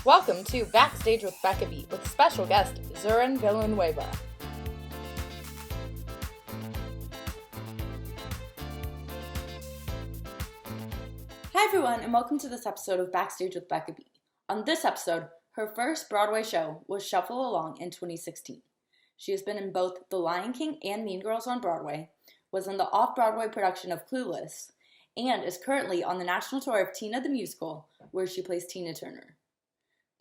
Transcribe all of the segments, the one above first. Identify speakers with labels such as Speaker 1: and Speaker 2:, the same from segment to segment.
Speaker 1: Welcome to Backstage with Becca with special guest Zurin Villanueva. Hi everyone, and welcome to this episode of Backstage with Becca. On this episode, her first Broadway show was Shuffle Along in 2016. She has been in both The Lion King and Mean Girls on Broadway, was in the off-Broadway production of Clueless, and is currently on the national tour of Tina the Musical, where she plays Tina Turner.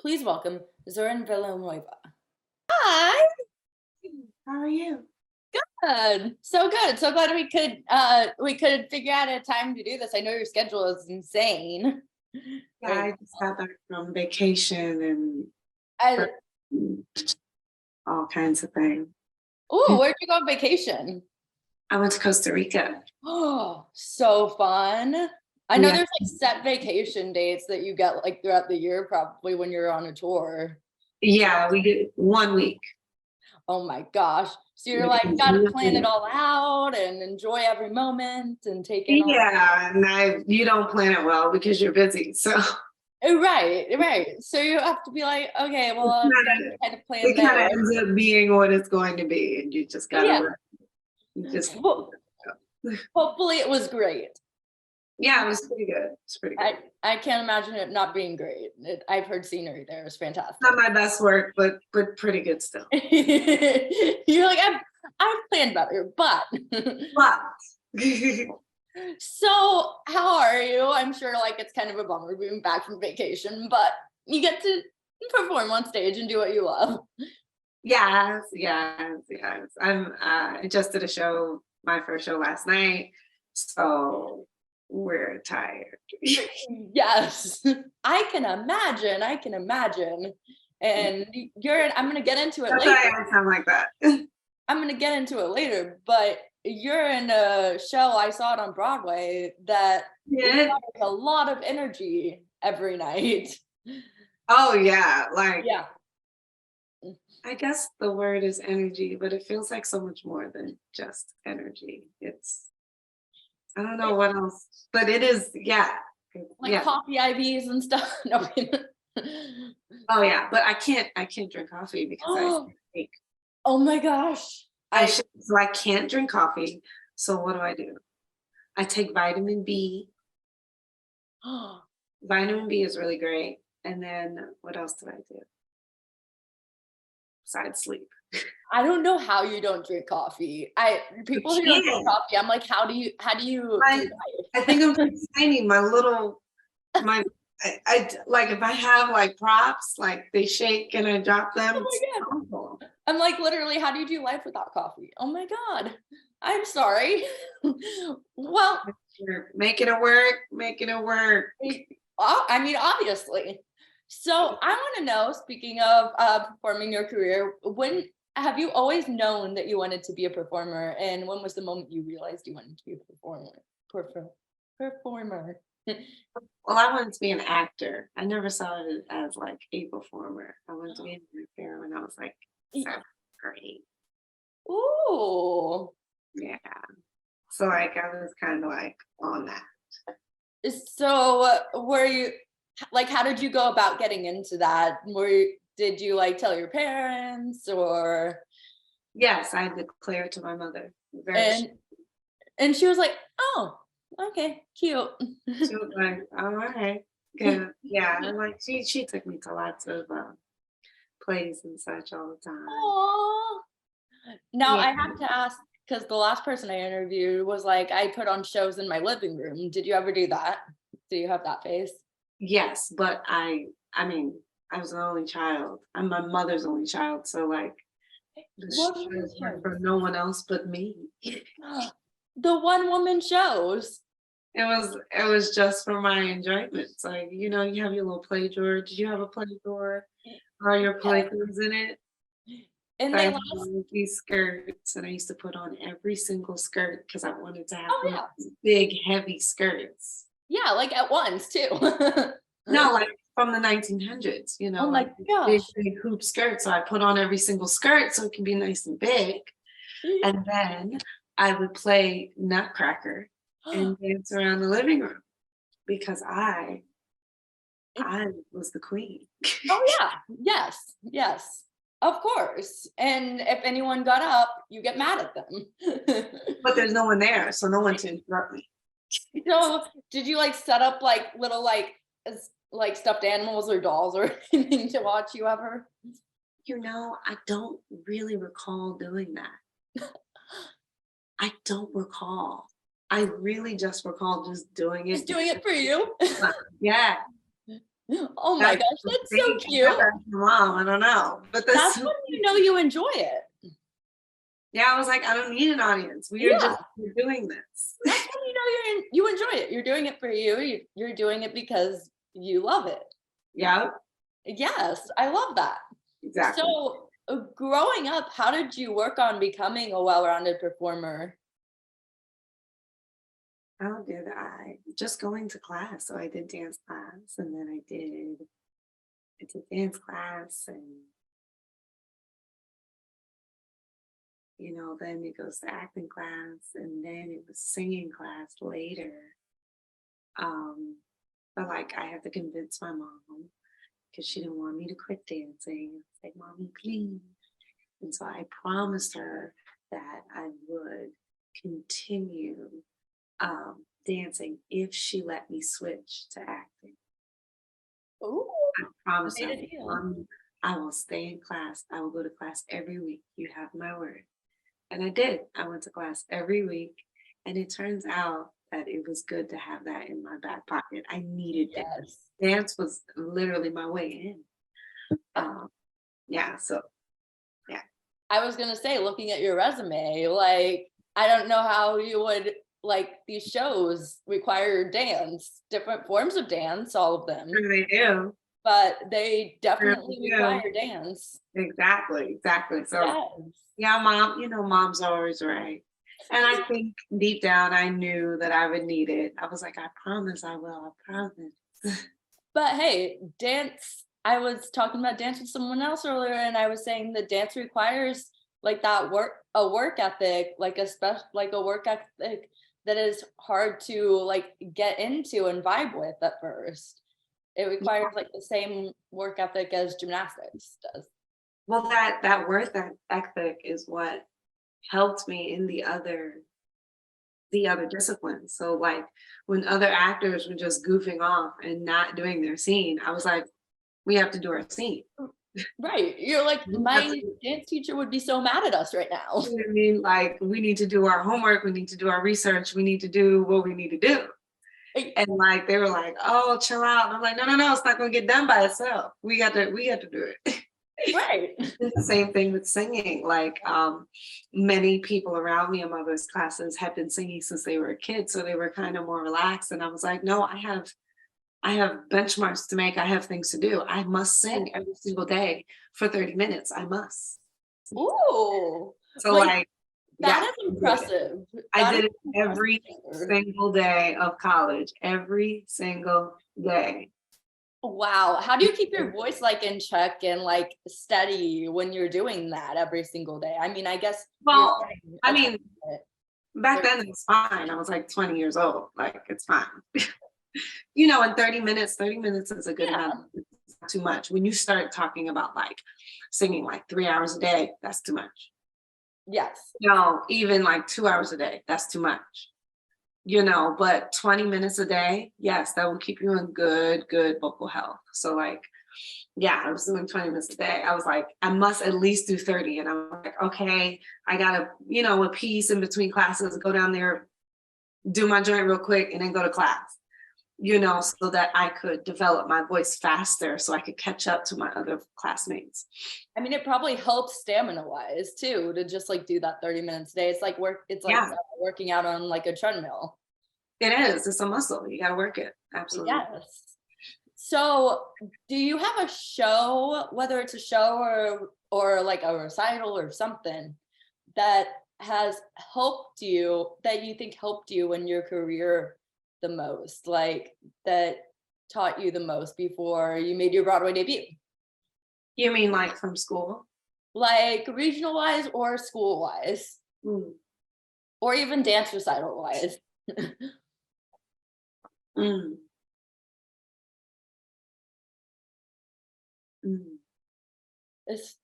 Speaker 1: Please welcome Zurin Villanueva. Hi!
Speaker 2: How are you?
Speaker 1: Good. So good. So glad we could figure out a time to do this. I know your schedule is insane.
Speaker 2: Yeah, I just got back from vacation and all kinds of things.
Speaker 1: Oh, where'd you go on vacation?
Speaker 2: I went to Costa Rica.
Speaker 1: Oh, so fun. I know there's like set vacation dates that you get like throughout the year, probably when you're on a tour.
Speaker 2: Yeah, we did 1 week.
Speaker 1: Oh my gosh. So you're like, gotta plan it all out and enjoy every moment and take it.
Speaker 2: Yeah, and you don't plan it well because you're busy. So
Speaker 1: right. So you have to be like, okay, well, I'm kind of plan
Speaker 2: it
Speaker 1: there.
Speaker 2: kind of ends up being what it's going to be, and you just gotta
Speaker 1: hopefully it was great.
Speaker 2: Yeah, it was pretty good. It's pretty good.
Speaker 1: I can't imagine it not being great. I've heard scenery there. It was fantastic.
Speaker 2: Not my best work, but pretty good still.
Speaker 1: You're like, I've planned better, but. So how are you? I'm sure like it's kind of a bummer being back from vacation, but you get to perform on stage and do what you love.
Speaker 2: Yes. I just did a show, my first show last night, so we're tired.
Speaker 1: Yes, I can imagine. And I'm gonna get into it later.
Speaker 2: I don't sound like that.
Speaker 1: I'm gonna get into it later, but you're in a show, I saw it on Broadway, that has a lot of energy every night.
Speaker 2: Oh yeah,
Speaker 1: yeah.
Speaker 2: I guess the word is energy, but it feels like so much more than just energy. I don't know what else, but it is,
Speaker 1: coffee IVs and stuff. No.
Speaker 2: Oh yeah, but I can't drink coffee because I take.
Speaker 1: Oh my gosh.
Speaker 2: So I can't drink coffee. So what do? I take vitamin B. Vitamin B is really great. And then what else do I do? Besides sleep.
Speaker 1: I don't know how you don't drink coffee. People who don't drink coffee, I'm like, how do you
Speaker 2: I think I'm tiny. I like if I have like props, like they shake and I drop them.
Speaker 1: Oh I'm like, literally, how do you do life without coffee? Oh my God. I'm sorry. Well,
Speaker 2: making it work.
Speaker 1: I mean, obviously. So I want to know, speaking of performing your career, when have you always known that you wanted to be a performer, and when was the moment you realized you wanted to be a performer?
Speaker 2: Well, I wanted to be an actor. I never saw it as like a performer. I wanted to be an actor when I was like 7th grade.
Speaker 1: Ooh.
Speaker 2: Yeah. So like I was kind of like on that.
Speaker 1: So were you like, how did you go about getting into that? Did you like tell your parents or?
Speaker 2: Yes, I declared to my mother.
Speaker 1: And she was like, oh, okay, cute.
Speaker 2: She was like, all right, good. Yeah, and like she took me to lots of plays and such all the time.
Speaker 1: Aww. Now I have to ask, because the last person I interviewed was like, I put on shows in my living room. Did you ever do that? Do you have that phase?
Speaker 2: Yes, but I mean, I was an only child. I'm my mother's only child, so like the shows were for no one else but me.
Speaker 1: The one-woman shows.
Speaker 2: It was just for my enjoyment. It's like, you have your little play drawer. Did you have a play drawer? Are your play things in it?
Speaker 1: And
Speaker 2: I had these skirts, and I used to put on every single skirt because I wanted to have big, heavy skirts.
Speaker 1: Yeah, like at once too.
Speaker 2: No, like from the 1900s,
Speaker 1: Oh my
Speaker 2: gosh. Big hoop skirts. So I put on every single skirt so it can be nice and big. And then I would play Nutcracker and dance around the living room because I I was the queen.
Speaker 1: Oh yeah, yes, of course. And if anyone got up, you get mad at them.
Speaker 2: But there's no one there, so no one to interrupt me.
Speaker 1: So, did you like set up like little like stuffed animals or dolls or anything to watch you ever?
Speaker 2: I don't really recall doing that. I don't recall. I really just recall just doing
Speaker 1: Just
Speaker 2: it.
Speaker 1: doing it for you?
Speaker 2: Yeah.
Speaker 1: Oh my
Speaker 2: That's
Speaker 1: gosh,
Speaker 2: the
Speaker 1: that's so
Speaker 2: thing.
Speaker 1: cute.
Speaker 2: Mom, I don't know. But that's
Speaker 1: That's when you know you enjoy it.
Speaker 2: yeah, I was like, I don't need an audience.
Speaker 1: Yeah,
Speaker 2: We're doing this.
Speaker 1: that's when you know you enjoy it. You're doing it for you. You're doing it because you love it.
Speaker 2: Yeah,
Speaker 1: Yes, I love that.
Speaker 2: exactly.
Speaker 1: So, growing up, how did you work on becoming a well-rounded performer?
Speaker 2: How did I? Just going to class. So I did dance class and then I did dance class and then it goes to acting class and then it was singing class later. Um, but like I had to convince my mom because she didn't want me to quit dancing. I was like, Mommy, please. And so I promised her that I would continue dancing if she let me switch to acting.
Speaker 1: Ooh,
Speaker 2: I promised
Speaker 1: made
Speaker 2: her,
Speaker 1: a deal.
Speaker 2: Mommy, I will stay in class. I will go to class every week. You have my word. And I did. I went to class every week. And it turns out that it was good to have that in my back pocket. I needed dance.
Speaker 1: Yes.
Speaker 2: Dance was literally my way in. Yeah, so yeah.
Speaker 1: I was gonna say, looking at your resume, like I don't know how you would like these shows require dance, different forms of dance, all of them,
Speaker 2: Sure they do.
Speaker 1: but they
Speaker 2: Sure
Speaker 1: definitely
Speaker 2: they do.
Speaker 1: require dance.
Speaker 2: Exactly. So
Speaker 1: Yes.
Speaker 2: yeah, mom, mom's always right. And I think deep down I knew that I would need it. I was like, I promise I will, I promise.
Speaker 1: But hey, dance, I was talking about dance with someone else earlier, and I was saying that dance requires like that work ethic, like a work ethic that is hard to like get into and vibe with at first. It requires like the same work ethic as gymnastics does.
Speaker 2: Well, that work ethic is what helped me in the other disciplines. So like when other actors were just goofing off and not doing their scene, I was like, we have to do our scene.
Speaker 1: Right. You're like,
Speaker 2: We have
Speaker 1: my
Speaker 2: to
Speaker 1: dance teacher would be so mad at us right now.
Speaker 2: You know what I mean? Like we need to do our homework, we need to do our research, we need to do what we need to do. And like they were like, oh, chill out. And I'm like, no, it's not gonna get done by itself. We got to do it.
Speaker 1: Right.
Speaker 2: It's the same thing with singing. Like many people around me in my voice classes had been singing since they were a kid. So they were kind of more relaxed. And I was like, no, I have benchmarks to make. I have things to do. I must sing every single day for 30 minutes. I must.
Speaker 1: Ooh.
Speaker 2: So
Speaker 1: Like
Speaker 2: like,
Speaker 1: that
Speaker 2: yeah,
Speaker 1: is impressive.
Speaker 2: I
Speaker 1: That is
Speaker 2: did it
Speaker 1: impressive.
Speaker 2: every single day of college, every single day.
Speaker 1: Wow. How do you keep your voice like in check and like steady when you're doing that every single day? I mean, I guess you're
Speaker 2: Well,
Speaker 1: getting
Speaker 2: I
Speaker 1: a ton
Speaker 2: mean,
Speaker 1: of it.
Speaker 2: back then it was fine. I was like 20 years old. Like it's fine. In 30 minutes is a good amount.
Speaker 1: Yeah.
Speaker 2: It's not too much. When you start talking about like singing like 3 hours a day, that's too much.
Speaker 1: Yes.
Speaker 2: No, even like 2 hours a day, that's too much. But 20 minutes a day, yes, that will keep you in good vocal health. So like, yeah, I was doing 20 minutes a day. I was like, I must at least do 30. And I'm like, okay, I gotta, a piece in between classes, go down there, do my joint real quick, and then go to class. So that I could develop my voice faster so I could catch up to my other classmates.
Speaker 1: I mean, it probably helps stamina wise too to just like do that 30 minutes a day. It's like
Speaker 2: Yeah,
Speaker 1: working out on like a treadmill.
Speaker 2: it is. It's a muscle. You got to work it. Absolutely.
Speaker 1: Yes. So, do you have a show, whether it's a show or like a recital or something that has helped you that you think helped you in your career the most, like that taught you the most before you made your Broadway debut?
Speaker 2: You mean like from school?
Speaker 1: Like regional wise or school wise,
Speaker 2: Mm.
Speaker 1: or even dance recital wise.
Speaker 2: Mm. Mm.
Speaker 1: It's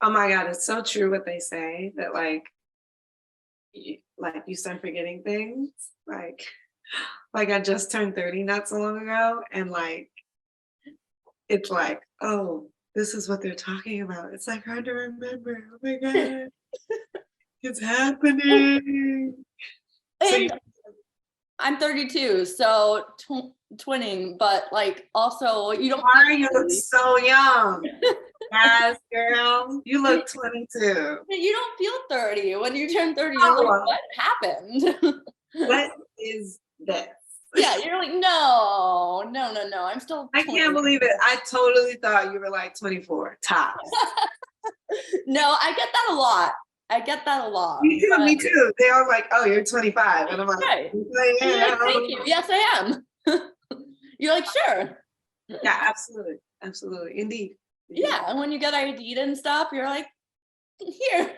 Speaker 2: Oh my God, it's so true what they say that you start forgetting things. Like I just turned 30 not so long ago, and it's like, oh, this is what they're talking about. It's like hard to remember. Oh my God, it's happening. So you
Speaker 1: and I'm 32, so twinning, but like also you don't
Speaker 2: are, you
Speaker 1: feel
Speaker 2: look so young. Yes, girl. You look 22.
Speaker 1: you don't feel 30. When you turn 30, you're like,
Speaker 2: Oh,
Speaker 1: what happened?
Speaker 2: what is this?
Speaker 1: Yeah, you're like, no, no, no, no. I'm still
Speaker 2: I
Speaker 1: 20.
Speaker 2: can't believe it. I totally thought you were like 24 tops.
Speaker 1: No, I get that a lot. I get that a lot.
Speaker 2: Me too,
Speaker 1: But,
Speaker 2: me too. They are like, oh, you're 25. And I'm like,
Speaker 1: right.
Speaker 2: "Yes, I
Speaker 1: You're like, thank
Speaker 2: am."
Speaker 1: you. Yes, I am. You're like, sure.
Speaker 2: Yeah, absolutely. Absolutely. Indeed. Indeed.
Speaker 1: Yeah. And when you get ID'd and stuff, you're like, here.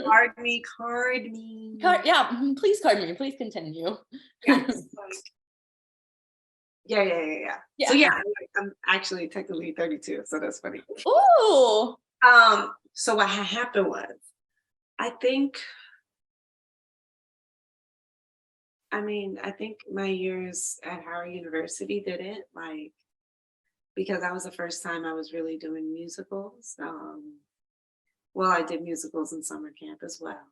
Speaker 2: Card me, card me.
Speaker 1: Yeah, please card me. Please continue.
Speaker 2: Yes. Yeah. So
Speaker 1: Yeah.
Speaker 2: I'm actually technically 32, so that's funny.
Speaker 1: Ooh.
Speaker 2: So what happened was, I think, I think my years at Howard University did it, because that was the first time I was really doing musicals. Well, I did musicals in summer camp as well.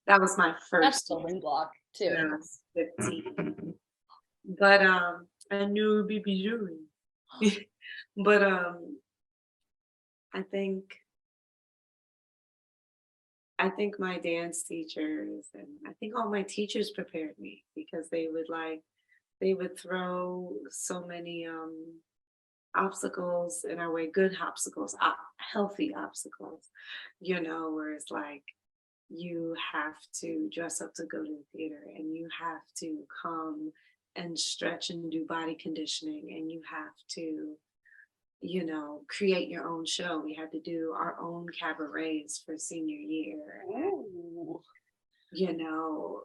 Speaker 2: That was my
Speaker 1: That's
Speaker 2: first year
Speaker 1: building block too.
Speaker 2: when I was 15. But I knew it would be doing. But I think my dance teachers and I think all my teachers prepared me because they would throw so many obstacles in our way, good obstacles, healthy obstacles, where it's like you have to dress up to go to the theater and you have to come and stretch and do body conditioning and you have to create your own show. We had to do our own cabarets for senior year.
Speaker 1: Ooh.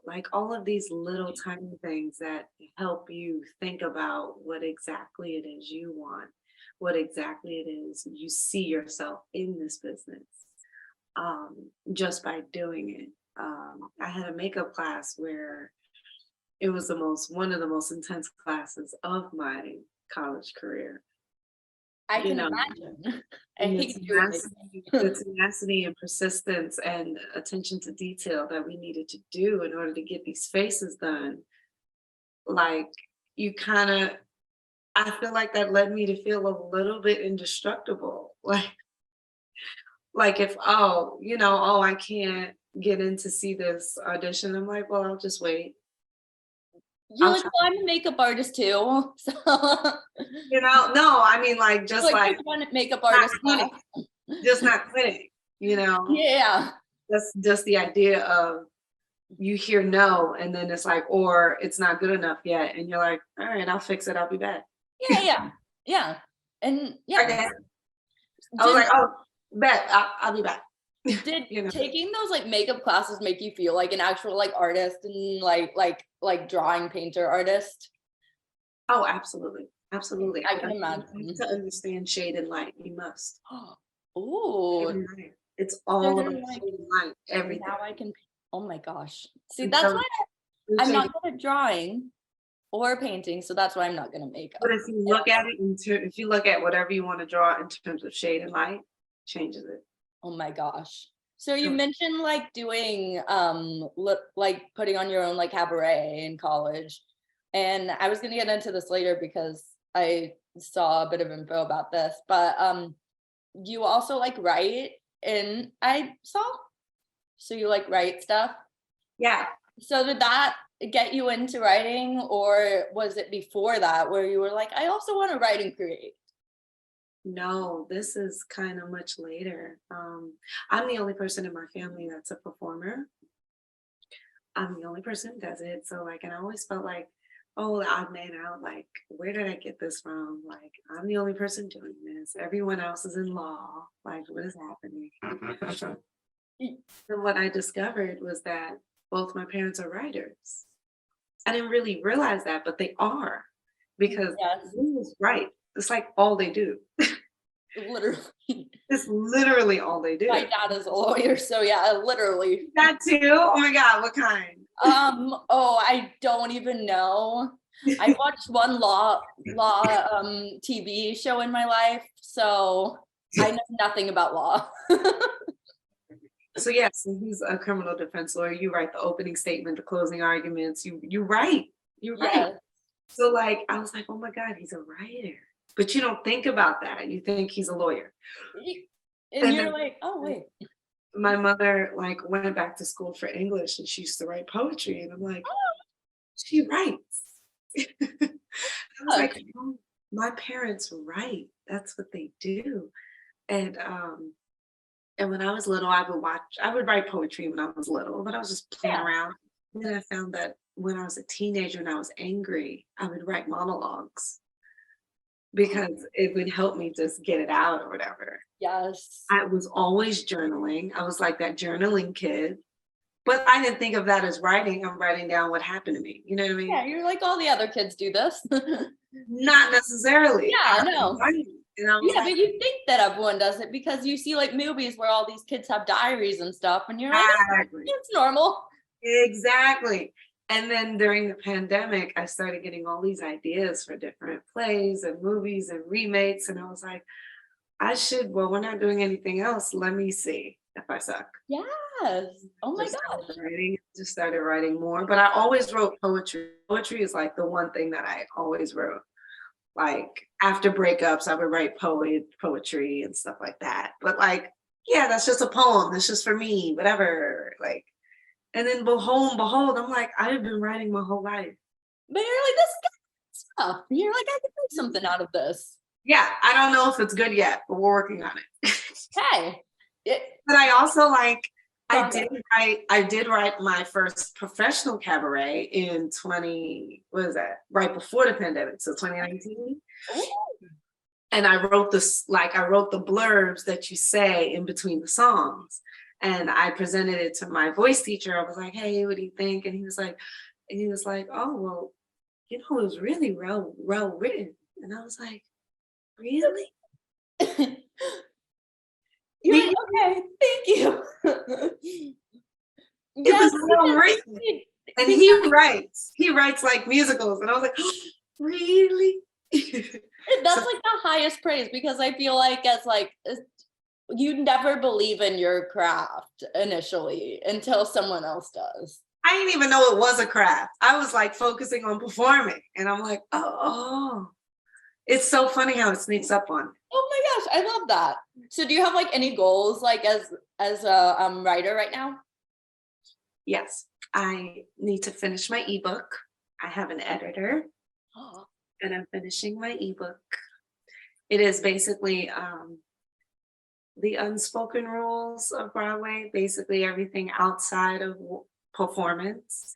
Speaker 2: Like all of these little tiny things that help you think about what exactly it is you want, what exactly it is you see yourself in this business, just by doing it. I had a makeup class where it was one of the most intense classes of my college career.
Speaker 1: I can imagine. I
Speaker 2: And
Speaker 1: hate doing it.
Speaker 2: the tenacity and persistence and attention to detail that we needed to do in order to get these faces done. Like I feel like that led me to feel a little bit indestructible. Like if, I can't get in to see this audition. I'm like, well, I'll just wait.
Speaker 1: You're
Speaker 2: I'll
Speaker 1: like,
Speaker 2: try.
Speaker 1: well, I'm a makeup artist too. So
Speaker 2: No, I mean, just
Speaker 1: like one makeup
Speaker 2: not
Speaker 1: artist
Speaker 2: quitting,
Speaker 1: class.
Speaker 2: just not quitting,
Speaker 1: Yeah.
Speaker 2: That's just the idea of you hear no, and then it's like, or it's not good enough yet. And you're like, all right, I'll fix it. I'll be back.
Speaker 1: Yeah. And yeah.
Speaker 2: Okay. I was like, oh, bet I'll be back.
Speaker 1: Did taking those like makeup classes make you feel like an actual like artist and like drawing painter artist?
Speaker 2: Oh, absolutely. Absolutely.
Speaker 1: I can imagine.
Speaker 2: To understand shade and light, you must.
Speaker 1: Ooh.
Speaker 2: Every night. It's all about
Speaker 1: Like,
Speaker 2: shade and light. Everything.
Speaker 1: now I can. Oh my gosh. See,
Speaker 2: And
Speaker 1: that's
Speaker 2: so,
Speaker 1: why I'm not good at drawing or painting, so that's why I'm not gonna make up.
Speaker 2: But if you look at it if you look at whatever you want to draw in terms of shade and light, changes it.
Speaker 1: Oh my gosh. So you mentioned like doing like putting on your own like cabaret in college. And I was gonna get into this later because I saw a bit of info about this, but you also like write and I saw. So you like write stuff?
Speaker 2: Yeah.
Speaker 1: So did that get you into writing, or was it before that where you were like, I also want to write and create?
Speaker 2: No, this is kind of much later. I'm the only person in my family that's a performer. I'm the only person who does it. So and I always felt like, oh, the odd man out. Like, where did I get this from? Like, I'm the only person doing this. Everyone else is in law. Like, what is happening? And what I discovered was that both my parents are writers. I didn't really realize that, but they are, because
Speaker 1: Yes.
Speaker 2: writers write. It's like all they do.
Speaker 1: Literally.
Speaker 2: It's literally all they do.
Speaker 1: My dad is a lawyer, so yeah, literally.
Speaker 2: That too? Oh my God, what kind?
Speaker 1: I don't even know. I watched one law TV show in my life, so I know nothing about law.
Speaker 2: So yes, he's a criminal defense lawyer. You write the opening statement, the closing arguments. You write. You write.
Speaker 1: Yeah.
Speaker 2: So like I was like, oh my God, he's a writer. But you don't think about that. You think he's a lawyer.
Speaker 1: And you're like, oh wait.
Speaker 2: My mother like went back to school for English and she used to write poetry. And I'm like, oh, she writes. I was like, oh, my parents write. That's what they do. And when I was little, I would write poetry when I was little, but I was just playing around. And then I found that when I was a teenager and I was angry, I would write monologues because it would help me just get it out or whatever.
Speaker 1: Yes.
Speaker 2: I was always journaling. I was like that journaling kid, but I didn't think of that as writing. I'm writing down what happened to me. You know what I mean?
Speaker 1: Yeah, you're like all the other kids do this.
Speaker 2: Not necessarily.
Speaker 1: Yeah, I know.
Speaker 2: Yeah,
Speaker 1: but you think that everyone does it because you see like movies where all these kids have diaries and stuff, and you're like, it's normal.
Speaker 2: Exactly. And then during the pandemic, I started getting all these ideas for different plays and movies and remakes. And I was like, well, we're not doing anything else. Let me see if I suck.
Speaker 1: Yes. Oh my gosh.
Speaker 2: Just started writing more. But I always wrote poetry. Poetry is like the one thing that I always wrote. Like after breakups, I would write poetry and stuff like that. But like, yeah, that's just a poem. It's just for me, whatever. Like, and then behold, I'm like, I've been writing my whole life.
Speaker 1: But you're like, this is good stuff. You're like, I can make something out of this.
Speaker 2: Yeah, I don't know if it's good yet, but we're working on it.
Speaker 1: Hey.
Speaker 2: But I also like, I did write my first professional cabaret in right before the pandemic, so 2019. Ooh. And I wrote the blurbs that you say in between the songs. And I presented it to my voice teacher. I was like, hey, what do you think? And he was like, oh, well, it was really well written. And I was like, really?
Speaker 1: You're like, okay, thank you.
Speaker 2: It was well written. And he writes like musicals. And I was like, oh, really?
Speaker 1: That's like the highest praise, because I feel like you never believe in your craft initially until someone else does.
Speaker 2: I didn't even know it was a craft. I was like focusing on performing, and I'm like, oh. It's so funny how it sneaks up on me.
Speaker 1: Oh my gosh, I love that. So do you have like any goals like as a writer right now?
Speaker 2: Yes, I need to finish my ebook. I have an editor, and I'm finishing my ebook. It is basically the unspoken rules of Broadway, basically everything outside of performance,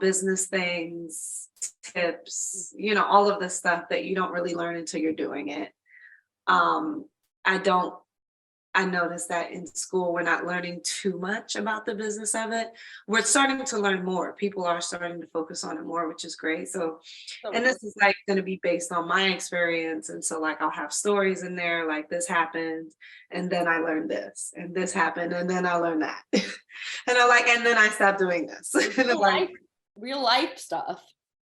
Speaker 2: business things, tips, all of the stuff that you don't really learn until you're doing it. I noticed that in school, we're not learning too much about the business of it. We're starting to learn more. People are starting to focus on it more, which is great. So, and this is like going to be based on my experience. And so like, I'll have stories in there, like this happened, and then I learned this, and this happened, and then I learned that. And then I stopped doing this.
Speaker 1: Real life stuff.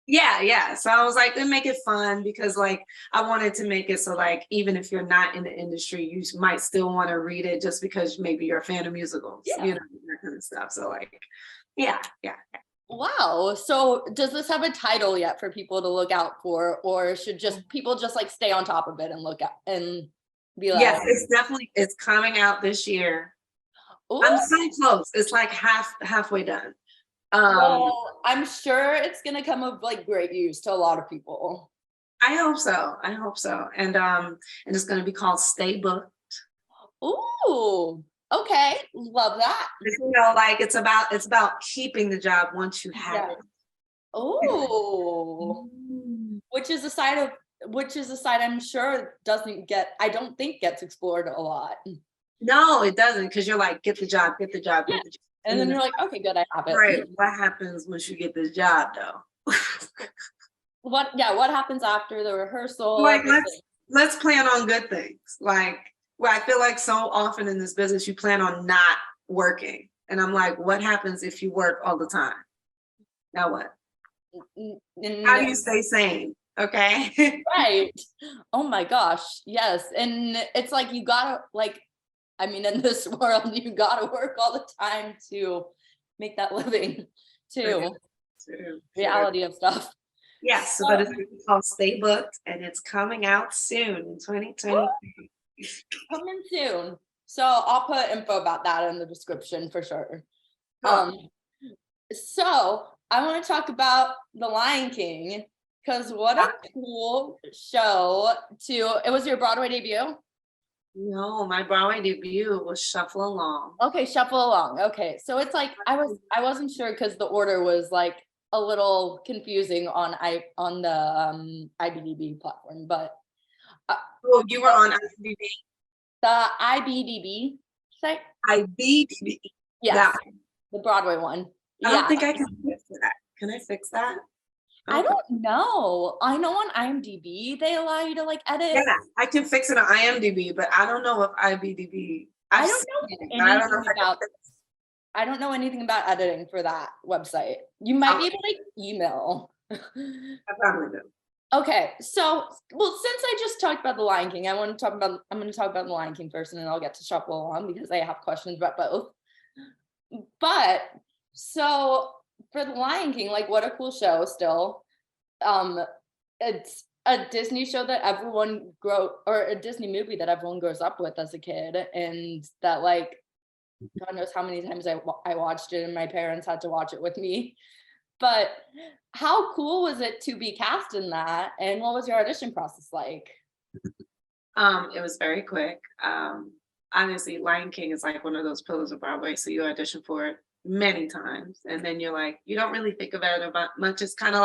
Speaker 2: Yeah. So I was like, let's make it fun, because like I wanted to make it so like even if you're not in the industry, you might still want to read it just because maybe you're a fan of musicals, that kind of stuff. So like, yeah.
Speaker 1: Wow. So does this have a title yet for people to look out for, or should people just like stay on top of it and look at and be like?
Speaker 2: Yes, it's coming out this year. Ooh. I'm so close. It's like halfway done.
Speaker 1: Well, I'm sure it's gonna come of like great use to a lot of people.
Speaker 2: I hope so. And it's gonna be called Stay Booked.
Speaker 1: Ooh, okay, love that.
Speaker 2: Like it's about keeping the job once you have it.
Speaker 1: Oh, which is a side I'm sure I don't think gets explored a lot.
Speaker 2: No, it doesn't, because you're like, get the job.
Speaker 1: And then you're like, okay, good, I have it.
Speaker 2: Right. What happens once you get this job, though?
Speaker 1: What happens after the rehearsal?
Speaker 2: Like, let's plan on good things. Like, where I feel like so often in this business, you plan on not working. And I'm like, what happens if you work all the time? Now what? How do you stay sane? Okay.
Speaker 1: Right. Oh my gosh. Yes. And it's like you gotta like, I mean, in this world, you gotta work all the time to make that living too.
Speaker 2: True.
Speaker 1: Reality of stuff.
Speaker 2: Yes,
Speaker 1: So,
Speaker 2: but it's called Stay Booked, and it's coming out soon in 2020.
Speaker 1: coming soon. So I'll put info about that in the description for sure.
Speaker 2: Oh.
Speaker 1: So I want to talk about The Lion King, because what a cool show it was your Broadway debut?
Speaker 2: No, my Broadway debut was Shuffle Along.
Speaker 1: Okay, Shuffle Along. Okay. So it's like I wasn't sure because the order was like a little confusing on the IBDB platform, but
Speaker 2: Oh, you were on IBDB?
Speaker 1: the IBDB site?
Speaker 2: IBDB.
Speaker 1: Yes. The Broadway one.
Speaker 2: I don't think I can fix that. Can I fix that?
Speaker 1: I don't know. I know on IMDb they allow you to like edit.
Speaker 2: Yeah, I can fix it on IMDb, but I don't know if IBDB. I
Speaker 1: don't know anything about editing for that website. You might be able to like email.
Speaker 2: I probably do.
Speaker 1: Okay, so since I just talked about The Lion King, I'm going to talk about The Lion King first, and then I'll get to Shuffle Along because I have questions about both. But so for The Lion King, like what a cool show still. It's a Disney show that or a Disney movie that everyone grows up with as a kid, and that like God knows how many times I watched it and my parents had to watch it with me. But how cool was it to be cast in that, and what was your audition process like?
Speaker 2: It was very quick. Obviously Lion King is like one of those pillars of Broadway, so you audition for it many times, and then you're like, you don't really think about it about much. It's kind of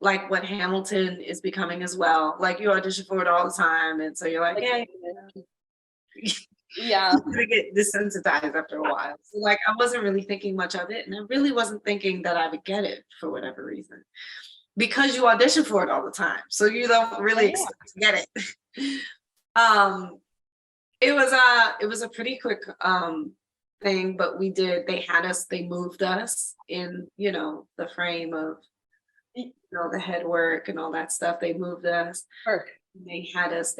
Speaker 2: like what Hamilton is becoming as well. Like you audition for it all the time, and so you're like, hey,
Speaker 1: yeah,
Speaker 2: you're gonna get desensitized after a while. So like I wasn't really thinking much of it, and I really wasn't thinking that I would get it for whatever reason, because you audition for it all the time, so you don't really expect to get it. It was a pretty quick thing, but they moved us in, the frame of, the head work and all that stuff. They moved us.
Speaker 1: Perfect.
Speaker 2: They had us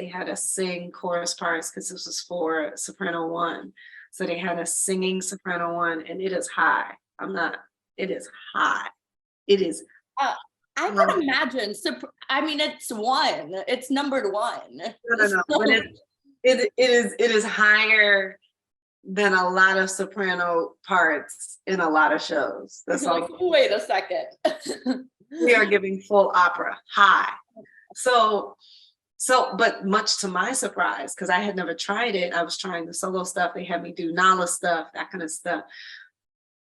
Speaker 2: sing chorus parts because this was for soprano one. So they had us singing soprano one, and it is high. It is high. It is.
Speaker 1: I can imagine. I mean, it's numbered one.
Speaker 2: No. So, but it is higher than a lot of soprano parts in a lot of shows. That's all.
Speaker 1: Wait a second.
Speaker 2: We are giving full opera, high. So, but much to my surprise, because I had never tried it. I was trying the solo stuff. They had me do Nala stuff, that kind of stuff.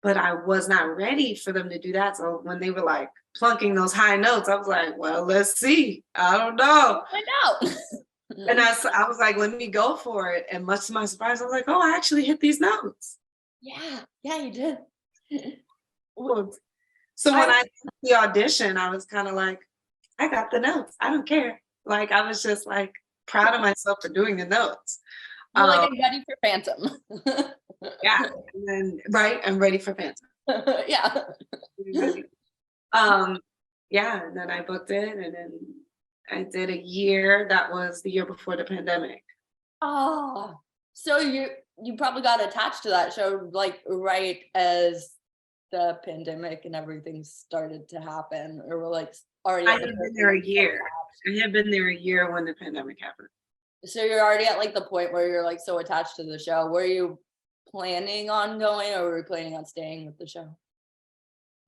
Speaker 2: But I was not ready for them to do that. So when they were like plunking those high notes, I was like, well, let's see. I don't know.
Speaker 1: Find out.
Speaker 2: And I was like, let me go for it. And much to my surprise, I was like, oh, I actually hit these notes.
Speaker 1: Yeah, you did.
Speaker 2: So when I did the audition, I was kind of like, I got the notes. I don't care. Like, I was just like proud of myself for doing the notes.
Speaker 1: You're like, I'm ready for Phantom.
Speaker 2: Yeah. And then, right. I'm ready for Phantom.
Speaker 1: Yeah.
Speaker 2: Yeah. And then I booked it, and then I did a year. That was the year before the pandemic.
Speaker 1: Oh, so you probably got attached to that show like right as the pandemic and everything started to happen, or were like already.
Speaker 2: I had been there a year. I had been there a year when the pandemic happened.
Speaker 1: So you're already at like the point where you're like so attached to the show. Were you planning on going, or were you planning on staying with the show?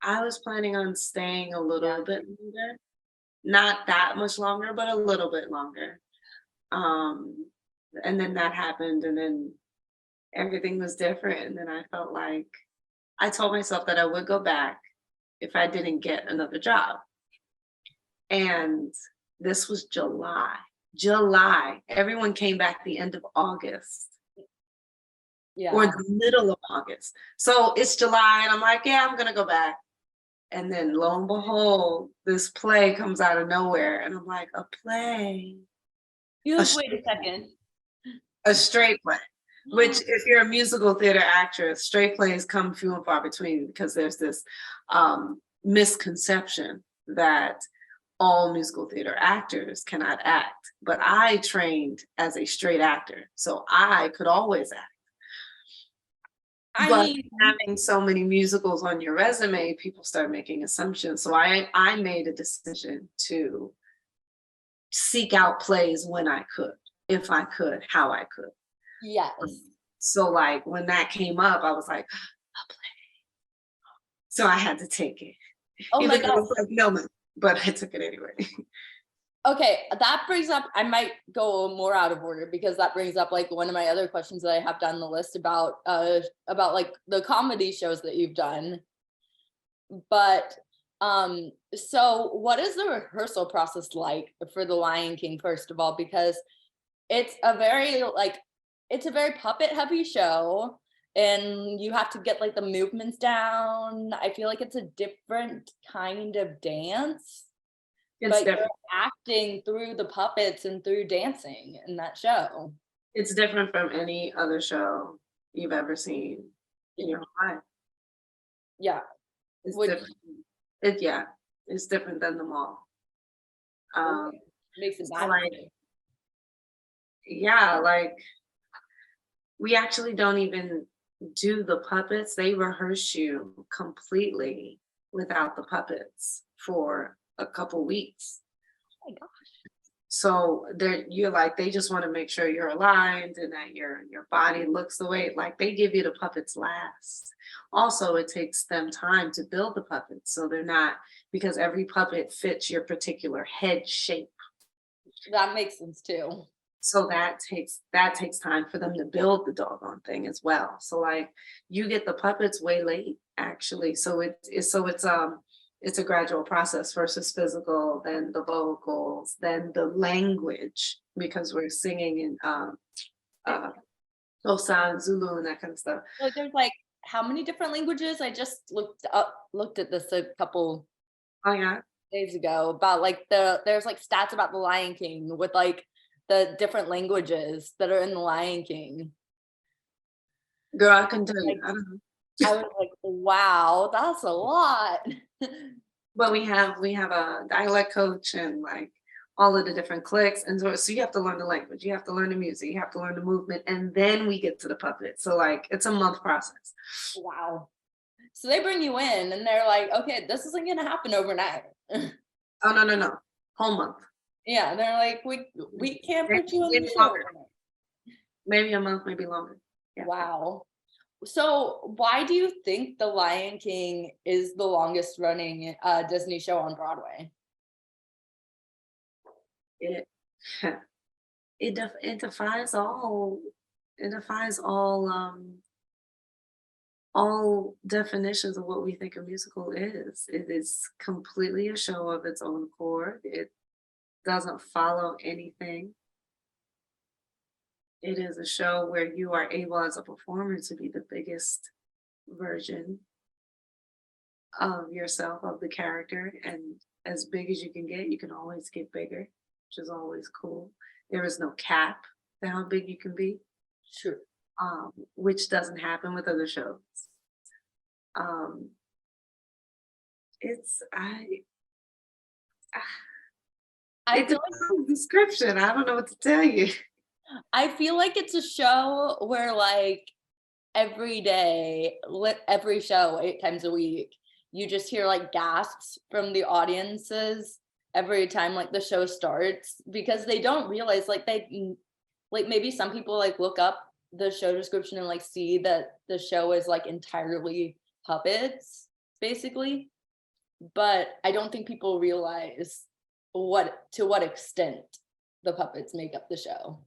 Speaker 2: I was planning on staying a little bit longer. Not that much longer, but a little bit longer. And then that happened, and then everything was different. And then I felt like I told myself that I would go back if I didn't get another job. And this was July. Everyone came back the end of August. Yeah. Or the middle of August. So it's July, and I'm like, yeah, I'm gonna go back. And then lo and behold, this play comes out of nowhere. And I'm like, a play?
Speaker 1: Wait a second.
Speaker 2: A straight play, which if you're a musical theater actress, straight plays come few and far between because there's this misconception that all musical theater actors cannot act. But I trained as a straight actor, so I could always act. But having so many musicals on your resume, people start making assumptions. So I made a decision to seek out plays when I could, if I could, how I could.
Speaker 1: Yes.
Speaker 2: So like when that came up, I was like, a play. So I had to take it.
Speaker 1: Oh my God.
Speaker 2: It was like, no, but I took it anyway.
Speaker 1: Okay, that brings up, I might go more out of order because that brings up like one of my other questions that I have down the list about like the comedy shows that you've done. But so what is the rehearsal process like for The Lion King, first of all? Because it's a very puppet heavy show and you have to get like the movements down. I feel like it's a different kind of dance. But you're acting through the puppets and through dancing in that show.
Speaker 2: It's different from any other show you've ever seen in your life.
Speaker 1: Yeah.
Speaker 2: It's different. It's different than them all.
Speaker 1: Makes it
Speaker 2: like we actually don't even do the puppets. They rehearse you completely without the puppets for a couple weeks.
Speaker 1: Oh my gosh.
Speaker 2: So you're like, they just want to make sure you're aligned and that your body looks the way, like they give you the puppets last. Also, it takes them time to build the puppets. So they're not, because every puppet fits your particular head shape.
Speaker 1: That makes sense too.
Speaker 2: So that takes time for them to build the doggone thing as well. So like you get the puppets way late, actually. So it's a gradual process. First is physical, then the vocals, then the language, because we're singing in Tosan, Zulu, and that kind of stuff.
Speaker 1: So there's like how many different languages? I just looked at this a couple days ago about like there's like stats about the Lion King with like the different languages that are in the Lion King.
Speaker 2: Girl, I can tell you. I don't know.
Speaker 1: I was like, wow, that's a lot.
Speaker 2: But we have a dialect coach and like all of the different cliques. And so you have to learn the language, you have to learn the music, you have to learn the movement, and then we get to the puppet. So like it's a month process.
Speaker 1: Wow. So they bring you in and they're like, okay, this isn't gonna happen overnight.
Speaker 2: Oh no. Whole month.
Speaker 1: Yeah, they're like, we can't put you in the show.
Speaker 2: Maybe a month, maybe longer.
Speaker 1: Yeah. Wow. So why do you think The Lion King is the longest running Disney show on Broadway?
Speaker 2: It defies all definitions of what we think a musical is. It is completely a show of its own accord. It doesn't follow anything. It is a show where you are able as a performer to be the biggest version of yourself, of the character, and as big as you can get, you can always get bigger, which is always cool. There is no cap to how big you can be.
Speaker 1: Sure.
Speaker 2: Which doesn't happen with other shows. I feel like description. I don't know what to tell you.
Speaker 1: I feel like it's a show where like every day, every show, 8 times a week, you just hear like gasps from the audiences every time like the show starts, because they don't realize like maybe some people like look up the show description and like see that the show is like entirely puppets basically, but I don't think people realize to what extent the puppets make up the show.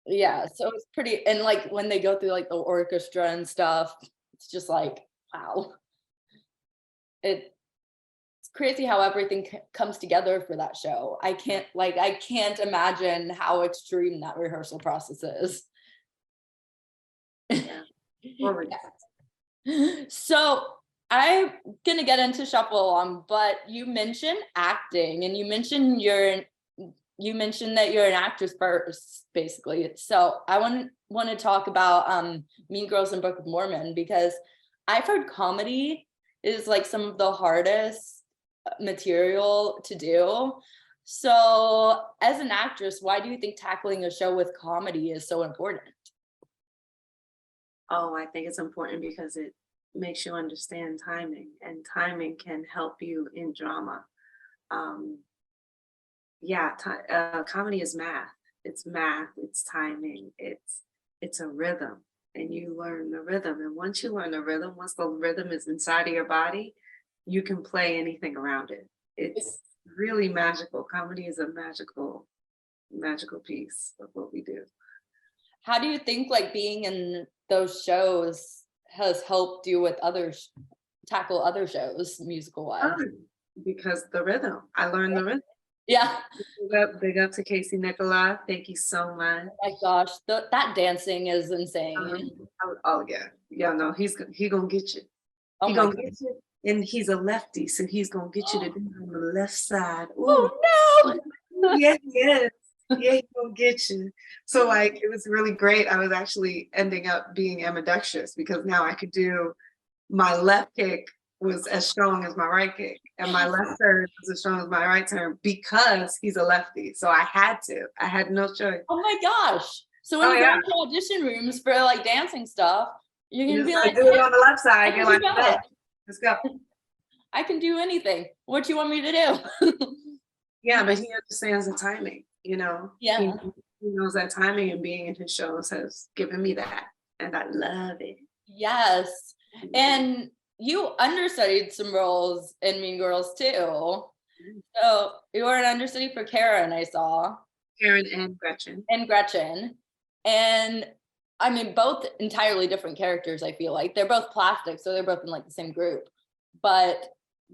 Speaker 1: Yeah, so it's pretty, and like when they go through like the orchestra and stuff, it's just like, wow. It's crazy how everything comes together for that show. I can't imagine how extreme that rehearsal process is.
Speaker 2: Yeah.
Speaker 1: So I'm gonna get into Shuffle Along, but you mentioned acting and you mentioned you mentioned that you're an actress first, basically. So I want to talk about Mean Girls and Book of Mormon, because I've heard comedy is like some of the hardest material to do. So as an actress, why do you think tackling a show with comedy is so important?
Speaker 2: Oh, I think it's important because it makes you understand timing, and timing can help you in drama. Um, yeah, comedy is math. It's math. It's timing. It's a rhythm, and you learn the rhythm. And once you learn the rhythm, once the rhythm is inside of your body, you can play anything around it. It's really magical. Comedy is a magical piece of what we do.
Speaker 1: How do you think like being in those shows has helped you with tackle other shows musical wise?
Speaker 2: Because the rhythm, I learned the rhythm.
Speaker 1: Yeah.
Speaker 2: Big up to Casey Nicola. Thank you so much.
Speaker 1: Oh my gosh, that dancing is insane.
Speaker 2: Oh yeah. No, he gonna get you.
Speaker 1: Oh
Speaker 2: He
Speaker 1: my
Speaker 2: gonna
Speaker 1: God.
Speaker 2: get you, and he's a lefty, so he's gonna get you to do it on the left side. Ooh,
Speaker 1: Oh no.
Speaker 2: yeah, he is. Yeah, he gonna get you. So like, it was really great. I was actually ending up being ambidextrous because now I could do my left kick was as strong as my right kick, and my left turn was as strong as my right turn because he's a lefty. So I had no choice.
Speaker 1: Oh my gosh. So when you go into audition rooms for like dancing stuff, you're gonna be like,
Speaker 2: do it on the left side. You're like, let's go.
Speaker 1: I can do anything. What do you want me to do?
Speaker 2: Yeah, but he understands the timing,
Speaker 1: Yeah.
Speaker 2: He knows that timing, and being in his shows has given me that, and I love it.
Speaker 1: Yes. And you understudied some roles in Mean Girls too. So you were an understudy for Karen, I saw.
Speaker 2: Karen and Gretchen.
Speaker 1: And I mean, both entirely different characters, I feel like. They're both plastic, so they're both in like the same group. But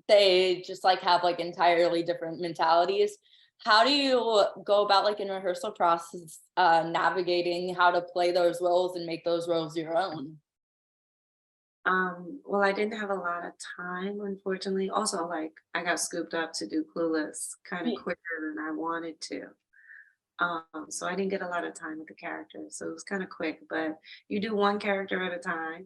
Speaker 1: they just like have like entirely different mentalities. How do you go about like in rehearsal process navigating how to play those roles and make those roles your own?
Speaker 2: Well, I didn't have a lot of time, unfortunately. Also, like, I got scooped up to do Clueless kind of quicker than I wanted to. So I didn't get a lot of time with the characters. So it was kind of quick, but you do one character at a time.